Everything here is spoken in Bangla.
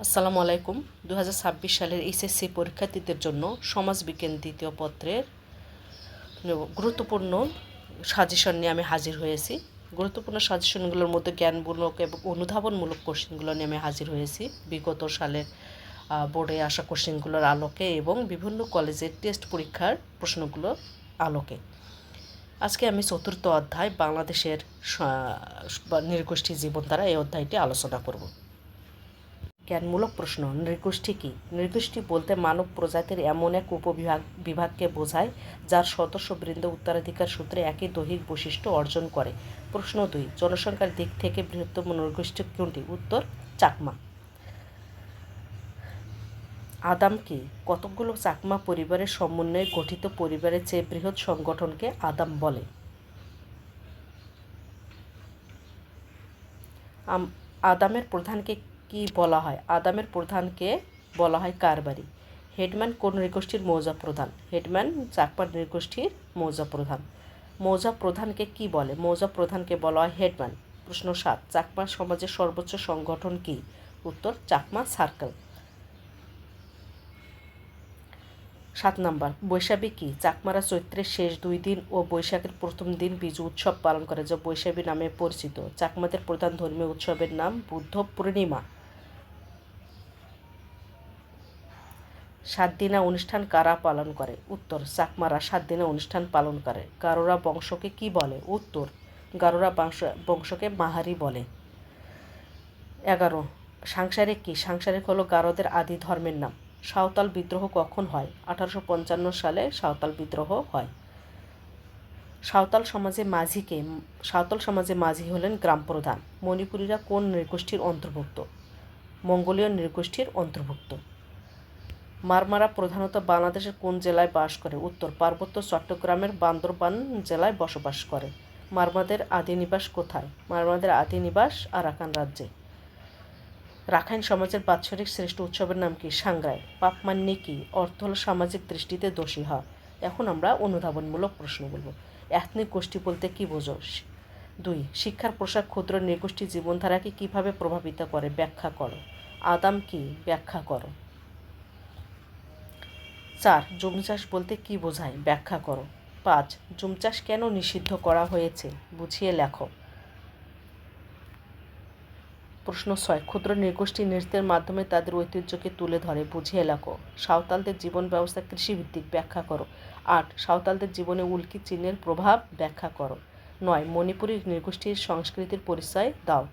আসসালামু আলাইকুম। 2026 সালের এইচএসসি পরীক্ষার্থীদের জন্য সমাজবিজ্ঞান দ্বিতীয় পত্রের গুরুত্বপূর্ণ সাজেশন নিয়ে আমি হাজির হয়েছি। গুরুত্বপূর্ণ সাজেশনগুলোর মধ্যে জ্ঞানমূলক এবং অনুধাবনমূলক কোশ্চেনগুলো নিয়ে আমি হাজির হয়েছি বিগত সালের বোর্ডে আসা কোশ্চেনগুলোর আলোকে এবং বিভিন্ন কলেজের টেস্ট পরীক্ষার প্রশ্নগুলোর আলোকে। আজকে আমি চতুর্থ অধ্যায় বাংলাদেশের নৃগোষ্ঠী জীবনধারা এই অধ্যায়টি আলোচনা করব। জ্ঞানমূলক প্রশ্ন। নৃগোষ্ঠী কী? নৃগোষ্ঠী বলতে মানব প্রজাতির এমন এক বিভাগকে বোঝায় যার সদস্যবৃন্দ উত্তরাধিকার সূত্রে একই দৈহিক বৈশিষ্ট্য অর্জন করে। প্রশ্ন 2, জনসংখ্যার দিক থেকে বৃহত্তম নৃগোষ্ঠী কোনটি? উত্তর চাকমা। আদাম কি? কতকগুলো চাকমা পরিবারের সমন্বয়ে গঠিত পরিবারের চেয়ে বৃহৎ সংগঠনকে আদাম বলে। আদামের প্রধানকে কি বলা হয়? আদামের প্রধানকে বলা হয় কারবারি। হেডম্যান কোন নৃগোষ্ঠীর মৌজা প্রধান? হেডম্যান চাকমা নৃগোষ্ঠীর মৌজা প্রধান। মৌজা প্রধানকে কি বলে? মৌজা প্রধানকে বলা হয় হেডম্যান। প্রশ্ন 7, চাকমা সমাজের সর্বোচ্চ সংগঠন কি? উত্তর চাকমা সার্কেল। 7 নম্বর, বৈশাখী কি? চাকমারা চৈত্রের শেষ 2 দিন ও বৈশাখের প্রথম দিন বিজু উৎসব পালন করে যা বৈশাখী নামে পরিচিত। চাকমাদের প্রধান ধর্মীয় উৎসবের নাম বুদ্ধ পূর্ণিমা। 7 দিনা অনুষ্ঠান কারা পালন করে? উত্তর চাকমারা 7 দিনা অনুষ্ঠান পালন করে। গারোরা বংশকে কি বলে? উত্তর গারোরা বংশকে মাহারি বলে। 11, সাংসারিক কি? সাংসারিক হলো গারোদের আদি ধর্মের নাম। সাঁওতাল বিদ্রোহ কখন হয়? 1855 সালে সাঁওতাল বিদ্রোহ হয়। সাঁওতাল সমাজে মাঝি হলেন গ্রাম প্রধান। মণিপুরীরা কোন নৃগোষ্ঠীর অন্তর্ভুক্ত? মঙ্গোলীয় নৃগোষ্ঠীর অন্তর্ভুক্ত। মারমারা প্রধানত বাংলাদেশের কোন জেলায় বাস করে? উত্তর পার্বত্য চট্টগ্রামের বান্দরবান জেলায় বসবাস করে। মারমাদের আদি নিবাস কোথায়? মারমাদের আদি নিবাস আরাকান রাজ্যে। রাখাইন সমাজের বাৎসরিক শ্রেষ্ঠ উৎসবের নাম কি? সাংগ্রাই। পাপমান্যি কি? অর্থ হল সামাজিক দৃষ্টিতে দোষী হওয়া। এখন আমরা অনুধাবনমূলক প্রশ্ন বলব। এথনিক গোষ্ঠী বলতে কি বোঝো? 2, শিক্ষার প্রসার ক্ষুদ্র নৃগোষ্ঠী জীবনধারাকে কিভাবে প্রভাবিত করে? ব্যাখ্যা করো। আদাম কি? ব্যাখ্যা করো। 4, জুম চাষ বলতে কি বোঝায়? ব্যাখ্যা করো। 5, জুম চাষ কেন নিষিদ্ধ করা হয়েছে? বুঝিয়ে লেখো। প্রশ্ন 6, ক্ষুদ্র নৃগোষ্ঠী নৃত্যের মাধ্যমে তাদের ঐতিহ্যকে তুলে ধরে। বুঝিয়ে লেখো। সাঁওতালদের জীবন ব্যবস্থা কৃষিভিত্তিক। ব্যাখ্যা করো। 8, সাঁওতালদের জীবনে উল্কি চিহ্নের প্রভাব ব্যাখ্যা করো। 9, মণিপুরী নৃগোষ্ঠীর সংস্কৃতির পরিচয় দাও।